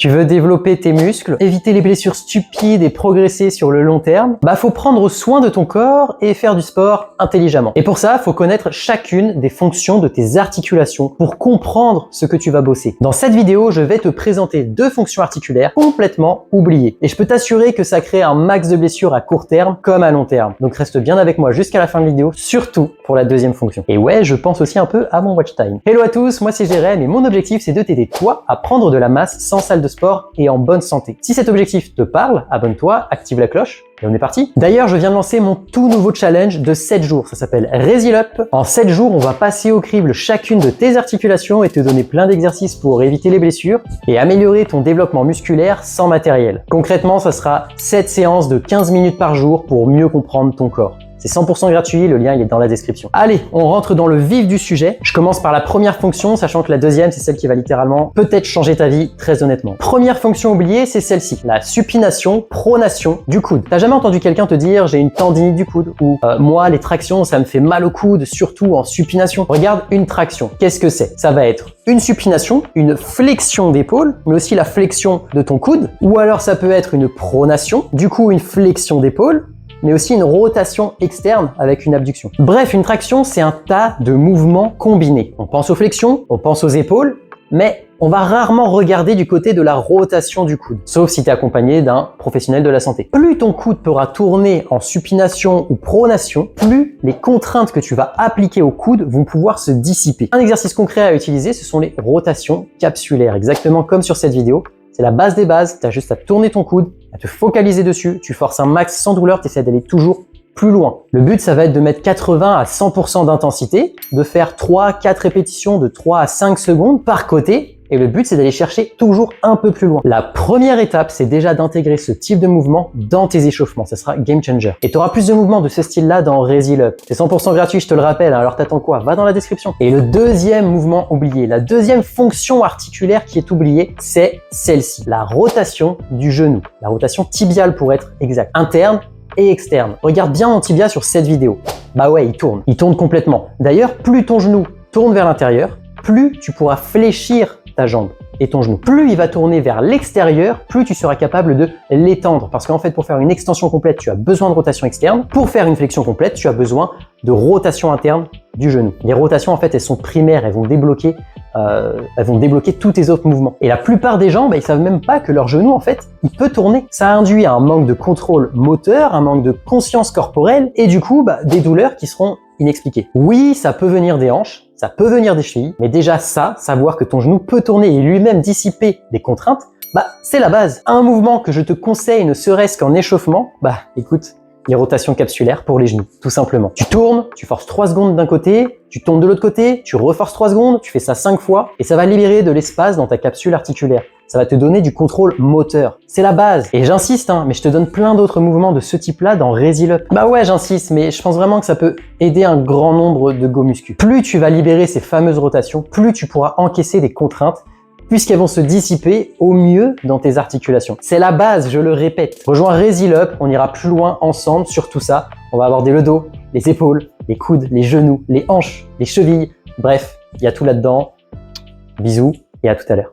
Tu veux développer tes muscles, éviter les blessures stupides et progresser sur le long terme? Faut prendre soin de ton corps et faire du sport intelligemment. Et pour ça, faut connaître chacune des fonctions de tes articulations pour comprendre ce que tu vas bosser. Dans cette vidéo, je vais te présenter 2 fonctions articulaires complètement oubliées. Et je peux t'assurer que ça crée un max de blessures à court terme comme à long terme. Donc reste bien avec moi jusqu'à la fin de la vidéo, surtout pour la 2e fonction. Et ouais, je pense aussi un peu à mon watch time. Hello à tous, moi c'est Jérém et mon objectif c'est de t'aider toi à prendre de la masse sans salle de sport et en bonne santé. Si cet objectif te parle, abonne-toi, active la cloche. Et on est parti. D'ailleurs, je viens de lancer mon tout nouveau challenge de 7 jours. Ça s'appelle Resil Up. En 7 jours, on va passer au crible chacune de tes articulations et te donner plein d'exercices pour éviter les blessures et améliorer ton développement musculaire sans matériel. Concrètement, ça sera 7 séances de 15 minutes par jour pour mieux comprendre ton corps. C'est 100% gratuit, le lien il est dans la description. Allez, on rentre dans le vif du sujet. Je commence par la première fonction, sachant que la deuxième, c'est celle qui va littéralement peut-être changer ta vie, très honnêtement. Première fonction oubliée, c'est celle-ci, la supination, pronation du coude. T'as jamais entendu quelqu'un te dire j'ai une tendinite du coude ou moi les tractions ça me fait mal au coude, surtout en supination. Regarde une traction, qu'est-ce que c'est? Ça va être une supination, une flexion d'épaule, mais aussi la flexion de ton coude, ou alors ça peut être une pronation, du coup une flexion d'épaule, mais aussi une rotation externe avec une abduction. Bref, une traction, c'est un tas de mouvements combinés. On pense aux flexions, on pense aux épaules, mais on va rarement regarder du côté de la rotation du coude, sauf si tu es accompagné d'un professionnel de la santé. Plus ton coude pourra tourner en supination ou pronation, plus les contraintes que tu vas appliquer au coude vont pouvoir se dissiper. Un exercice concret à utiliser, ce sont les rotations capsulaires, exactement comme sur cette vidéo. C'est la base des bases, tu as juste à tourner ton coude, à te focaliser dessus, tu forces un max sans douleur, tu essaies d'aller toujours plus loin. Le but, ça va être de mettre 80 à 100% d'intensité, de faire 3-4 répétitions de 3 à 5 secondes par côté, et le but, c'est d'aller chercher toujours un peu plus loin. La première étape, c'est déjà d'intégrer ce type de mouvement dans tes échauffements. Ça sera game changer. Et tu auras plus de mouvements de ce style-là dans Resil Up. C'est 100% gratuit, je te le rappelle, alors t'attends quoi? Va dans la description. Et le deuxième mouvement oublié, la deuxième fonction articulaire qui est oubliée, c'est celle-ci, la rotation du genou. La rotation tibiale pour être exact. Interne et externe. Regarde bien mon tibia sur cette vidéo. Bah ouais, il tourne complètement. D'ailleurs, plus ton genou tourne vers l'intérieur, plus tu pourras fléchir ta jambe et ton genou. Plus il va tourner vers l'extérieur, plus tu seras capable de l'étendre. Parce qu'en fait, pour faire une extension complète, tu as besoin de rotation externe. Pour faire une flexion complète, tu as besoin de rotation interne du genou. Les rotations, en fait, elles sont primaires, elles vont débloquer tous tes autres mouvements. Et la plupart des gens, ils savent même pas que leur genou, en fait, il peut tourner. Ça induit un manque de contrôle moteur, un manque de conscience corporelle et du coup, des douleurs qui seront inexpliquées. Oui, ça peut venir des hanches, ça peut venir des chevilles, mais déjà ça, savoir que ton genou peut tourner et lui-même dissiper des contraintes, c'est la base. Un mouvement que je te conseille, ne serait-ce qu'en échauffement, écoute, les rotations capsulaires pour les genoux, tout simplement. Tu tournes, tu forces 3 secondes d'un côté, tu tournes de l'autre côté, tu reforces 3 secondes, tu fais ça 5 fois et ça va libérer de l'espace dans ta capsule articulaire. Ça va te donner du contrôle moteur. C'est la base. Et j'insiste, mais je te donne plein d'autres mouvements de ce type-là dans Resil Up. Ouais, j'insiste, mais je pense vraiment que ça peut aider un grand nombre de go muscu. Plus tu vas libérer ces fameuses rotations, plus tu pourras encaisser des contraintes puisqu'elles vont se dissiper au mieux dans tes articulations. C'est la base, je le répète. Rejoins Resil Up, on ira plus loin ensemble sur tout ça. On va aborder le dos, les épaules, les coudes, les genoux, les hanches, les chevilles. Bref, il y a tout là-dedans. Bisous et à tout à l'heure.